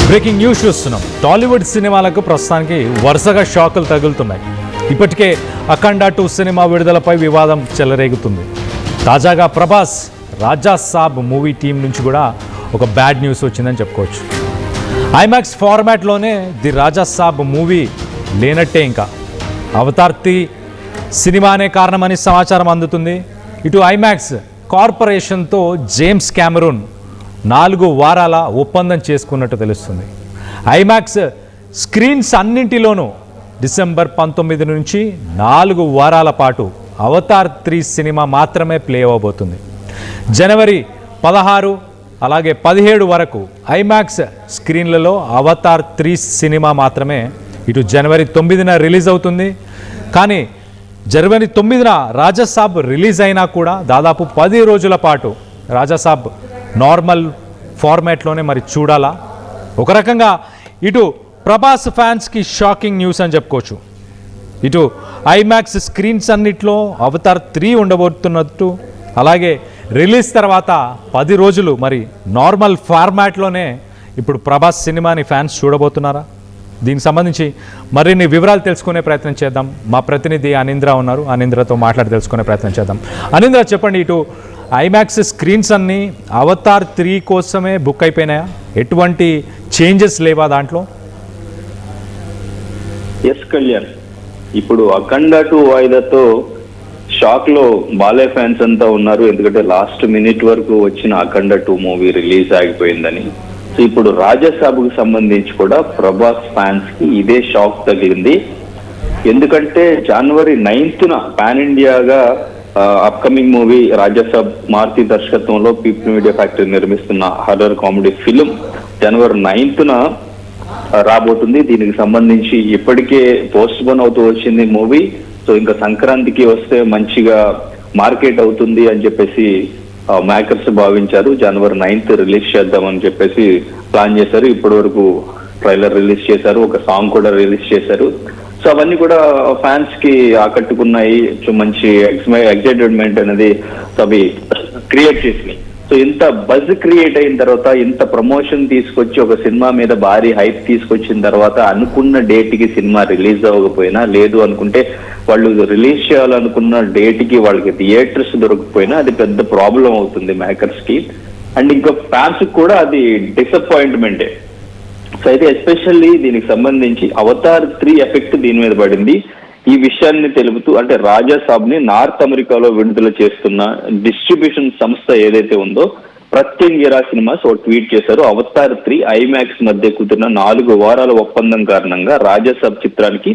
Breaking news చూస్తున్నాం. టాలీవుడ్ సినిమాలకు ప్రస్తుతానికి వరుసగా షాకులు తగులుతున్నాయి. ఇప్పటికే అఖండ 2 సినిమా విడుదలపై వివాదం చెలరేగుతుంది. తాజాగా ప్రభాస్ రాజా సాబ్ మూవీ టీం నుంచి కూడా ఒక బ్యాడ్ న్యూస్ వచ్చిందని చెప్పుకోవచ్చు. ఐమాక్స్ ఫార్మాట్లోనే ది రాజా సాబ్ మూవీ లేనట్టే. ఇంకా అవతార్ 3 సినిమానే కారణమని సమాచారం అందుతుంది. ఇటు ఐమాక్స్ కార్పొరేషన్తో జేమ్స్ కెమెరూన్ 4 వారాల ఒప్పందం చేసుకున్నట్టు తెలుస్తుంది. ఐమాక్స్ స్క్రీన్స్ అన్నింటిలోనూ డిసెంబర్ 19 నుంచి 4 వారాల పాటు అవతార్ 3 సినిమా మాత్రమే ప్లే అవ్వబోతుంది. జనవరి 16 అలాగే 17 వరకు ఐమాక్స్ స్క్రీన్లలో అవతార్ 3 సినిమా మాత్రమే ఇటు జనవరి 9న రిలీజ్ అవుతుంది. కానీ జనవరి 9న రాజాసాబ్ రిలీజ్ అయినా కూడా దాదాపు 10 రోజుల పాటు రాజాసాబ్ నార్మల్ ఫార్మాట్లోనే మరి చూడాలా. ఒక రకంగా ఇటు ప్రభాస్ ఫ్యాన్స్కి షాకింగ్ న్యూస్ అని చెప్పుకోవచ్చు. ఇటు ఐమాక్స్ స్క్రీన్స్ అన్నిట్లో అవతార్ 3 ఉండబోతున్నట్టు, అలాగే రిలీజ్ తర్వాత 10 రోజులు మరి నార్మల్ ఫార్మాట్లోనే ఇప్పుడు ప్రభాస్ సినిమాని ఫ్యాన్స్ చూడబోతున్నారా? దీనికి సంబంధించి మరిన్ని వివరాలు తెలుసుకునే ప్రయత్నం చేద్దాం. మా ప్రతినిధి అనింద్ర ఉన్నారు, అనింద్రతో మాట్లాడి తెలుసుకునే ప్రయత్నం చేద్దాం. అనింద్ర, చెప్పండి, ఇటు ఐమాక్స్ స్క్రీన్స్ అన్నీ అవతార్ 3 కోసమే బుక్ అయిపోయినాయా? ఎటువంటి చేంజెస్ లేవా దాంట్లో? ఎస్ కళ్యాణ్, ఇప్పుడు అఖండ 2 వాయిదాతో షాక్ లో బాలయ్య ఫ్యాన్స్ అంతా ఉన్నారు. ఎందుకంటే లాస్ట్ మినిట్ వరకు వచ్చిన అఖండ 2 మూవీ రిలీజ్ ఆగిపోయిందని. సో ఇప్పుడు రాజాసాబ్కు సంబంధించి కూడా ప్రభాస్ ఫ్యాన్స్ కి ఇదే షాక్ తగిలింది. ఎందుకంటే జనవరి 9న పాన్ ఇండియాగా అప్కమింగ్ మూవీ రాజాసాబ్ మారుతి దర్శకత్వంలో పీపుల్ మీడియా ఫ్యాక్టరీ నిర్మిస్తున్న హర్రర్ కామెడీ ఫిల్మ్ జనవరి 9న రాబోతుంది. దీనికి సంబంధించి ఇప్పటికే పోస్ట్ పోన్ అవుతూ వచ్చింది మూవీ. సో ఇంకా సంక్రాంతికి వస్తే మంచిగా మార్కెట్ అవుతుంది అని చెప్పేసి మేకర్స్ భావించారు. జనవరి 9th రిలీజ్ చేద్దామని చెప్పేసి ప్లాన్ చేశారు. ఇప్పటి వరకు ట్రైలర్ రిలీజ్ చేశారు, ఒక సాంగ్ కూడా రిలీజ్ చేశారు. సో అవన్నీ కూడా ఫ్యాన్స్ కి ఆకట్టుకున్నాయి. సో మంచి ఎక్సైటెడ్మెంట్ అనేది అవి క్రియేట్ చేసినాయి. సో ఇంత బజ్ క్రియేట్ అయిన తర్వాత, ఇంత ప్రమోషన్ తీసుకొచ్చి ఒక సినిమా మీద భారీ హైప్ తీసుకొచ్చిన తర్వాత అనుకున్న డేట్ కి సినిమా రిలీజ్ అవ్వకపోయినా, లేదు అనుకుంటే వాళ్ళు రిలీజ్ చేయాలనుకున్న డేట్ కి వాళ్ళకి థియేటర్స్ దొరకకపోయినా అది పెద్ద ప్రాబ్లం అవుతుంది మేకర్స్ కి. అండ్ ఇంకా ఫ్యాన్స్ కూడా అది డిసప్పాయింట్మెంటే. సో అయితే ఎస్పెషల్లీ దీనికి సంబంధించి అవతార్ 3 ఎఫెక్ట్ దీని మీద పడింది. ఈ విషయాన్ని తెలుపుతూ, అంటే రాజాసాబ్ ని నార్త్ అమెరికాలో విడుదల చేస్తున్న డిస్ట్రిబ్యూషన్ సంస్థ ఏదైతే ఉందో ప్రత్యంగిరా సినిమాస్ ఒక ట్వీట్ చేశారు. అవతార్ 3 ఐమాక్స్ మధ్య కుదిరిన 4 వారాల ఒప్పందం కారణంగా రాజాసాబ్ చిత్రానికి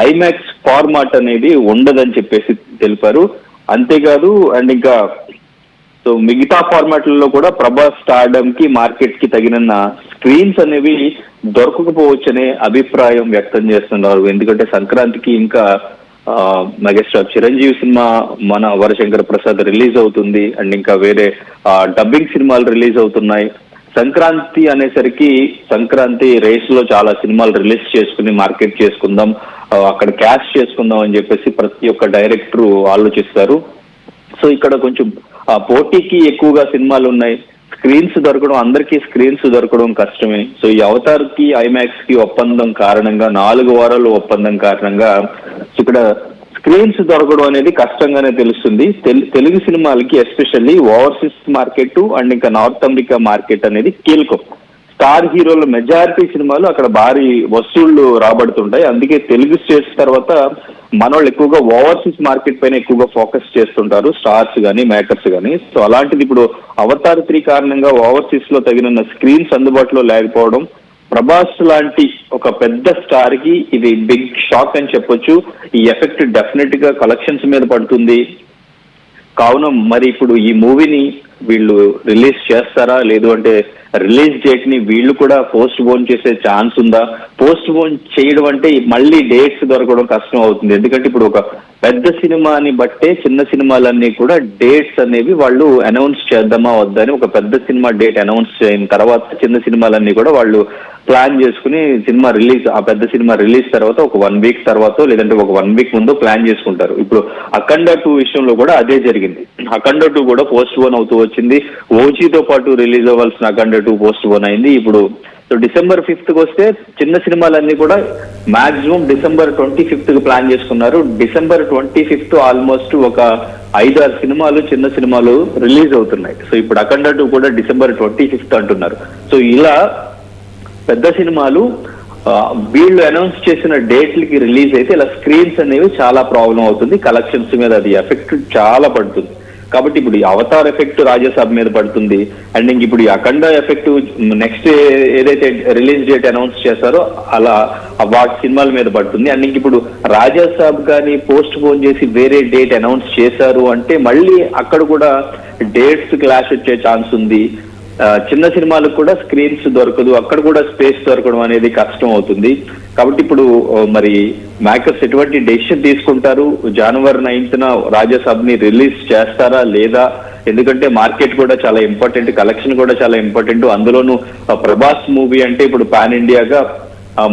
ఐమాక్స్ ఫార్మాట్ అనేది ఉండదని చెప్పేసి తెలిపారు. అంతేకాదు, అండ్ ఇంకా సో మిగతా ఫార్మాట్లలో కూడా ప్రభాస్ స్టార్డమ్ కి మార్కెట్ కి తగిన స్క్రీన్స్ అనేవి దొరకకపోవచ్చనే అభిప్రాయం వ్యక్తం చేస్తున్నారు. ఎందుకంటే సంక్రాంతికి ఇంకా మెగాస్టార్ చిరంజీవి సినిమా మన వరశంకర ప్రసాద్ రిలీజ్ అవుతుంది. అండ్ ఇంకా వేరే డబ్బింగ్ సినిమాలు రిలీజ్ అవుతున్నాయి. సంక్రాంతి అనేసరికి సంక్రాంతి రేస్ లో చాలా సినిమాలు రిలీజ్ చేసుకుని మార్కెట్ చేసుకుందాం, అక్కడ క్యాష్ చేసుకుందాం అని చెప్పేసి ప్రతి ఒక్క డైరెక్టర్ ఆలోచిస్తారు. సో ఇక్కడ కొంచెం పోటీకి ఎక్కువగా సినిమాలు ఉన్నాయి. స్క్రీన్స్ దొరకడం, అందరికీ స్క్రీన్స్ దొరకడం కష్టమే. సో ఈ అవతార్ కి ఐమాక్స్ కి ఒప్పందం కారణంగా, 4 వారాలు ఒప్పందం కారణంగా ఇక్కడ స్క్రీన్స్ దొరకడం అనేది కష్టంగానే తెలుస్తుంది. తెలుగు సినిమాలకి ఎస్పెషల్లీ ఓవర్సీస్ మార్కెట్ అండ్ ఇంకా నార్త్ అమెరికా మార్కెట్ అనేది కీలకం. స్టార్ హీరోల మెజారిటీ సినిమాలు అక్కడ భారీ వసూళ్లు రాబడుతుంటాయి. అందుకే తెలుగు స్టేట్స్ తర్వాత మనోళ్ళు ఎక్కువగా ఓవర్సీస్ మార్కెట్ పైన ఎక్కువగా ఫోకస్ చేస్తుంటారు, స్టార్స్ కానీ మేకర్స్ కానీ. సో అలాంటిది ఇప్పుడు అవతార్ 3 కారణంగా ఓవర్సీస్ లో తగిన స్క్రీన్స్ అందుబాటులో లేకపోవడం ప్రభాస్ లాంటి ఒక పెద్ద స్టార్ కి ఇది బిగ్ షాక్ అని చెప్పొచ్చు. ఈ ఎఫెక్ట్ డెఫినెట్ గా కలెక్షన్స్ మీద పడుతుంది. కావున మరి ఇప్పుడు ఈ మూవీని వీళ్ళు రిలీజ్ చేస్తారా, లేదు అంటే రిలీజ్ డేట్ ని వీళ్ళు కూడా పోస్ట్ పోన్ చేసే ఛాన్స్ ఉందా? పోస్ట్ పోన్ చేయడం అంటే మళ్ళీ డేట్స్ దొరకడం కష్టం అవుతుంది. ఎందుకంటే ఇప్పుడు ఒక పెద్ద సినిమాని బట్టే చిన్న సినిమాలన్నీ కూడా డేట్స్ అనేవి వాళ్ళు అనౌన్స్ చేద్దామా వద్దని, ఒక పెద్ద సినిమా డేట్ అనౌన్స్ అయిన తర్వాత చిన్న సినిమాలన్నీ కూడా వాళ్ళు ప్లాన్ చేసుకుని సినిమా రిలీజ్, ఆ పెద్ద సినిమా రిలీజ్ తర్వాత ఒక 1 వీక్ తర్వాత లేదంటే ఒక 1 వీక్ ముందు ప్లాన్ చేసుకుంటారు. ఇప్పుడు అఖండ 2 విషయంలో కూడా అదే జరిగింది. అఖండ 2 కూడా పోస్ట్ పోన్ అవుతూ వచ్చింది. ఓజీతో పాటు రిలీజ్ అవ్వాల్సిన అఖండ 2 పోస్ట్ పోన్ అయింది. ఇప్పుడు సో December 5th వస్తే చిన్న సినిమాలన్నీ కూడా మాక్సిమం December 25th ప్లాన్ చేసుకున్నారు. December 25th ఆల్మోస్ట్ ఒక 5-6 సినిమాలు చిన్న సినిమాలు రిలీజ్ అవుతున్నాయి. సో ఇప్పుడు అఖండ 2 కూడా December 25th అంటున్నారు. సో ఇలా పెద్ద సినిమాలు వీళ్ళు అనౌన్స్ చేసిన డేట్లకి రిలీజ్ అయితే ఇలా స్క్రీన్స్ అనేవి చాలా ప్రాబ్లం అవుతుంది, కలెక్షన్స్ మీద అది ఎఫెక్ట్ చాలా పడుతుంది. కాబట్టి ఇప్పుడు ఈ అవతార్ ఎఫెక్ట్ రాజాసాబ్ మీద పడుతుంది, అండ్ ఇంక ఇప్పుడు ఈ అఖండ ఎఫెక్ట్ నెక్స్ట్ ఏదైతే రిలీజ్ డేట్ అనౌన్స్ చేశారో అలా వాటి సినిమాల మీద పడుతుంది. అండ్ ఇంక ఇప్పుడు రాజాసాబ్ కానీ పోస్ట్ పోన్ చేసి వేరే డేట్ అనౌన్స్ చేశారు అంటే మళ్ళీ అక్కడ కూడా డేట్స్ క్లాష్ వచ్చే ఛాన్స్ ఉంది. చిన్న సినిమాలకు కూడా స్క్రీన్స్ దొరకదు, అక్కడ కూడా స్పేస్ దొరకడం అనేది కష్టం అవుతుంది. కాబట్టి ఇప్పుడు మరి మేకర్స్ ఎటువంటి డెసిషన్ తీసుకుంటారు, January 9th రాజాసాబ్ ని రిలీజ్ చేస్తారా లేదా? ఎందుకంటే మార్కెట్ కూడా చాలా ఇంపార్టెంట్, కలెక్షన్ కూడా చాలా ఇంపార్టెంట్. అందులోనూ ప్రభాస్ మూవీ అంటే ఇప్పుడు పాన్ ఇండియాగా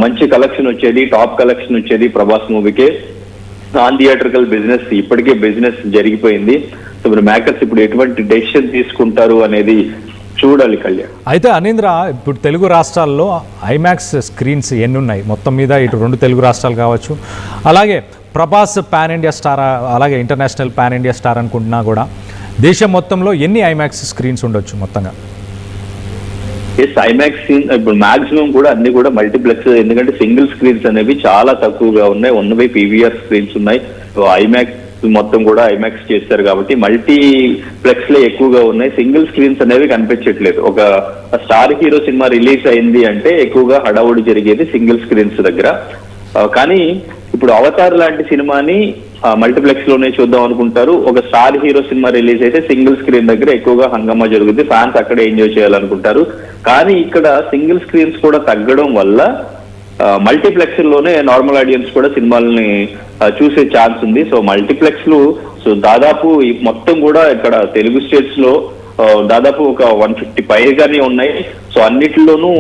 మంచి కలెక్షన్ వచ్చేది, టాప్ కలెక్షన్ వచ్చేది ప్రభాస్ మూవీకే. నాన్ థియేట్రికల్ బిజినెస్ ఇప్పటికే బిజినెస్ జరిగిపోయింది. సో ఇప్పుడు మేకర్స్ ఇప్పుడు ఎటువంటి డెసిషన్ తీసుకుంటారు అనేది చూడాలి కళ్యాణ్. అయితే అనీంద్ర, ఇప్పుడు తెలుగు రాష్ట్రాల్లో ఐమాక్స్ స్క్రీన్స్ ఎన్ని ఉన్నాయి మొత్తం మీద? ఇటు 2 తెలుగు రాష్ట్రాలు కావచ్చు, అలాగే ప్రభాస్ పాన్ ఇండియా స్టార్, అలాగే ఇంటర్నేషనల్ పాన్ ఇండియా స్టార్ అనుకుంటున్నా కూడా దేశం మొత్తంలో ఎన్ని ఐమాక్స్ స్క్రీన్స్ ఉండొచ్చు మొత్తంగా? ఐమాక్స్ ఇప్పుడు మాక్సిమం కూడా అన్ని కూడా మల్టీప్లెక్స్, ఎందుకంటే సింగిల్ స్క్రీన్స్ అనేవి చాలా తక్కువగా ఉన్నాయి. ఉన్నవి PVR స్క్రీన్స్ ఉన్నాయి. ఐమాక్స్ మొత్తం కూడా ఐమాక్స్ చేస్తారు కాబట్టి మల్టీప్లెక్స్ లో ఎక్కువగా ఉన్నాయి. సింగిల్ స్క్రీన్స్ అనేవి కనిపించట్లేదు. ఒక స్టార్ హీరో సినిమా రిలీజ్ అయింది అంటే ఎక్కువగా హడావుడి జరిగేది సింగిల్ స్క్రీన్స్ దగ్గర. కానీ ఇప్పుడు అవతార్ లాంటి సినిమాని మల్టీప్లెక్స్ లోనే చూద్దాం అనుకుంటారు. ఒక స్టార్ హీరో సినిమా రిలీజ్ అయితే సింగిల్ స్క్రీన్ దగ్గర ఎక్కువగా హంగామా జరుగుతుంది, ఫ్యాన్స్ అక్కడే ఎంజాయ్ చేయాలనుకుంటారు. కానీ ఇక్కడ సింగిల్ స్క్రీన్స్ కూడా తగ్గడం వల్ల మల్టీప్లెక్స్ లోనే నార్మల్ ఆడియన్స్ కూడా సినిమాలని చూసే ఛాన్స్ ఉంది. సో మల్టీప్లెక్స్ లు దాదాపు మొత్తం కూడా ఇక్కడ తెలుగు స్టేట్స్ లో దాదాపు ఒక 150 పైగానే ఉన్నాయి. సో అన్నిటిలోనూ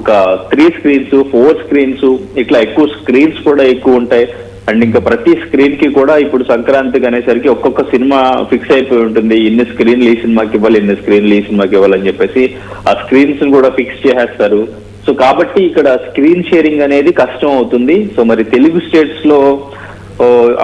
ఒక 3 స్క్రీన్స్ 4 స్క్రీన్స్ ఇట్లా ఎక్కువ స్క్రీన్స్ కూడా ఎక్కువ ఉంటాయి. అండ్ ఇంకా ప్రతి స్క్రీన్ కి కూడా ఇప్పుడు సంక్రాంతికి అనేసరికి ఒక్కొక్క సినిమా ఫిక్స్ అయిపోయి ఉంటుంది. ఇన్ని స్క్రీన్లు ఈ సినిమాకి ఇవ్వాలి, ఇన్ని స్క్రీన్లు ఈ సినిమాకి ఇవ్వాలని చెప్పేసి ఆ స్క్రీన్స్ కూడా ఫిక్స్ చేసేస్తారు. సో కాబట్టి ఇక్కడ స్క్రీన్ షేరింగ్ అనేది కష్టం అవుతుంది. సో మరి తెలుగు స్టేట్స్ లో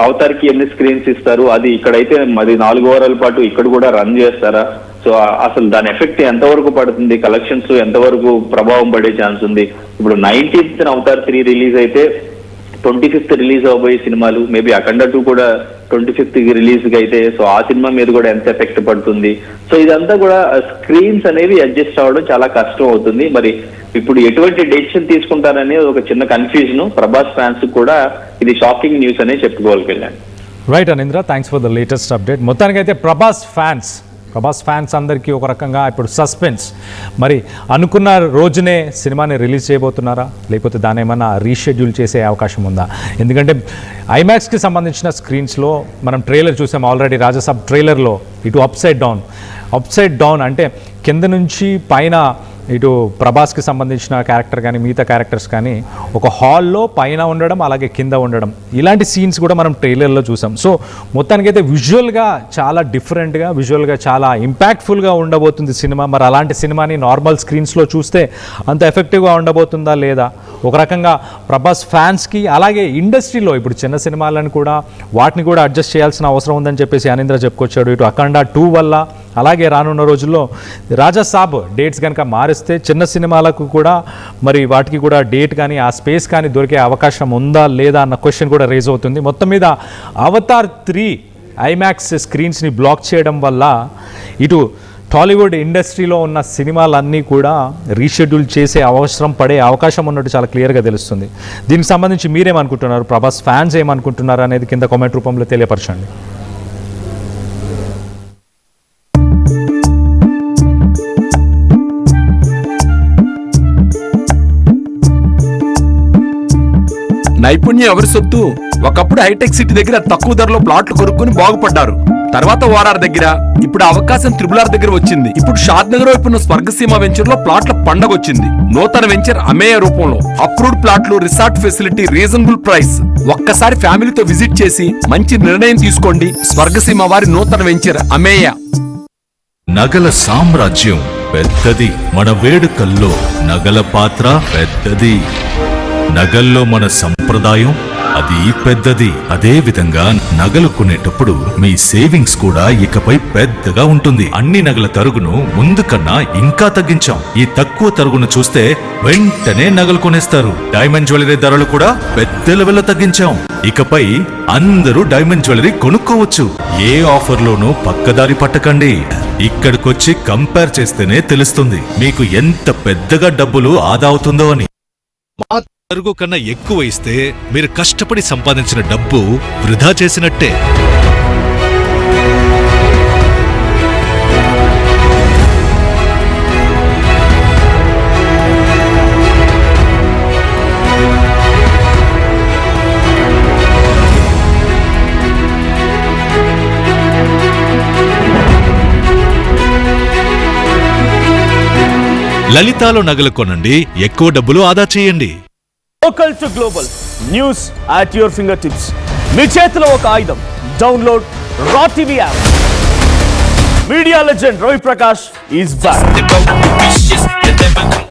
అవతార్కి ఎన్ని స్క్రీన్స్ ఇస్తారు, అది ఇక్కడైతే మరి 4 వారాల పాటు ఇక్కడ కూడా రన్ చేస్తారా? సో అసలు దాని ఎఫెక్ట్ ఎంతవరకు పడుతుంది, కలెక్షన్స్ ఎంతవరకు ప్రభావం పడే ఛాన్స్ ఉంది? ఇప్పుడు 19th అవతార్ 3 రిలీజ్ అయితే 25th రిలీజ్ అవబోయే సినిమాలు, మేబీ అఖండ 2 కూడా 25th రిలీజ్ అయితే సో ఆ సినిమా మీద కూడా ఎంత ఎఫెక్ట్ పడుతుంది? సో ఇదంతా కూడా స్క్రీన్స్ అనేవి అడ్జస్ట్ అవ్వడం చాలా కష్టం అవుతుంది. మరి ఇప్పుడు ఎటువంటి డెసిషన్ తీసుకుంటారనే ఒక చిన్న కన్ఫ్యూజన్ ప్రభాస్ ఫ్యాన్స్ కూడా ఇది షాకింగ్ న్యూస్ అనే చెప్పుకోవాలి Kalyan. Right Anindra, thanks for the latest update. మొత్తానికైతే ప్రభాస్ ఫ్యాన్స్ అందరికీ ఒక రకంగా ఇప్పుడు సస్పెన్స్. మరి అనుకున్న రోజునే సినిమాని రిలీజ్ చేయబోతున్నారా, లేకపోతే దాన్ని ఏమన్నా రీషెడ్యూల్ చేసే అవకాశం ఉందా? ఎందుకంటే ఐమాక్స్కి సంబంధించిన స్క్రీన్స్లో మనం ట్రైలర్ చూసాం ఆల్రెడీ. రాజాసాబ్ ట్రైలర్లో ఇటు అప్సైడ్ డౌన్ అంటే కింద నుంచి పైన ఇటు ప్రభాస్కి సంబంధించిన క్యారెక్టర్ కానీ మిగతా క్యారెక్టర్స్ కానీ ఒక హాల్లో పైన ఉండడం అలాగే కింద ఉండడం, ఇలాంటి సీన్స్ కూడా మనం ట్రైలర్లో చూసాం. సో మొత్తానికైతే విజువల్గా చాలా డిఫరెంట్గా, విజువల్గా చాలా ఇంపాక్ట్ఫుల్గా ఉండబోతుంది సినిమా. మరి అలాంటి సినిమాని నార్మల్ స్క్రీన్స్లో చూస్తే అంత ఎఫెక్టివ్గా ఉండబోతుందా లేదా? ఒక రకంగా ప్రభాస్ ఫ్యాన్స్కి అలాగే ఇండస్ట్రీలో ఇప్పుడు చిన్న సినిమాలను కూడా వాటిని కూడా అడ్జస్ట్ చేయాల్సిన అవసరం ఉందని చెప్పేసి అనీంద్ర చెప్పుకొచ్చాడు. ఇటు అఖండ 2 వల్ల అలాగే రానున్న రోజుల్లో రాజాసాబ్ డేట్స్ కనుక మారిస్తే చిన్న సినిమాలకు కూడా మరి వాటికి కూడా డేట్ కానీ ఆ స్పేస్ కానీ దొరికే అవకాశం ఉందా లేదా అన్న క్వశ్చన్ కూడా రేజ్ అవుతుంది. మొత్తం మీద అవతార్ 3 ఐమాక్స్ స్క్రీన్స్ని బ్లాక్ చేయడం వల్ల ఇటు టాలీవుడ్ ఇండస్ట్రీలో ఉన్న సినిమాలన్నీ కూడా రీషెడ్యూల్ చేసే అవసరం పడే అవకాశం ఉన్నట్టు చాలా క్లియర్గా తెలుస్తుంది. దీనికి సంబంధించి మీరేమనుకుంటున్నారు, ప్రభాస్ ఫ్యాన్స్ ఏమనుకుంటున్నారు అనేది కింద కామెంట్ రూపంలో తెలియపరచండి. నైపుణ్యం ఎవరి సొత్తు? ఒకప్పుడు హైటెక్ సిటీ దగ్గర తక్కువ ధరలో ప్లాట్లు కొనుక్కుని బాగుపడ్డారు. తర్వాత ఓఆర్ఆర్ దగ్గర, ఇప్పుడు అవకాశం RRR దగ్గర వచ్చింది. ఇప్పుడు షాద్ నగర్ వైపు ఉన్న స్వర్గసీమ వెంచర్ లో ప్లాట్ల పండగ వచ్చింది. నూతన వెంచర్ అమేయ రూపంలో అప్రూవ్డ్ ప్లాట్లు, రిసార్ట్ ఫెసిలిటీ, రీజనబుల్ ప్రైస్. ఒక్కసారి ఫ్యామిలీతో విజిట్ చేసి మంచి నిర్ణయం తీసుకోండి. స్వర్గసీమ వారి నూతన వెంచర్ అమేయ. నగల సామ్రాజ్యం పెద్దది. మన వేడుకల్లో నగల పాత్ర పెద్దది. నగల్లో మన సంప్రదాయం అది పెద్దది. అదే విధంగా నగలు కొనేటప్పుడు మీ సేవింగ్స్ కూడా ఇకపై పెద్దగా ఉంటుంది. అన్ని నగల తరుగును ముందు కన్నా ఇంకా తగ్గించాం. ఈ తక్కువ తరుగును చూస్తే వెంటనే నగలు కొనేస్తారు. డైమండ్ జ్యువెలరీ ధరలు కూడా పెద్ద లెవెల్లో తగ్గించాం. ఇకపై అందరూ డైమండ్ జ్యువెలరీ కొనుక్కోవచ్చు. ఏ ఆఫర్లోనూ పక్కదారి పట్టకండి. ఇక్కడికొచ్చి కంపేర్ చేస్తేనే తెలుస్తుంది మీకు ఎంత పెద్దగా డబ్బులు ఆదా అవుతుందో అని. తరుగు కన్నా ఎక్కువ ఇస్తే మీరు కష్టపడి సంపాదించిన డబ్బు వృధా చేసినట్టే. లలితాలో నగలు కొనండి, ఎక్కువ డబ్బులు ఆదా చేయండి. Local to global news at your fingertips. మీ చేతిలో ఒక ఆయుధం. Download Raw TV app. Media legend Ravi Prakash is back.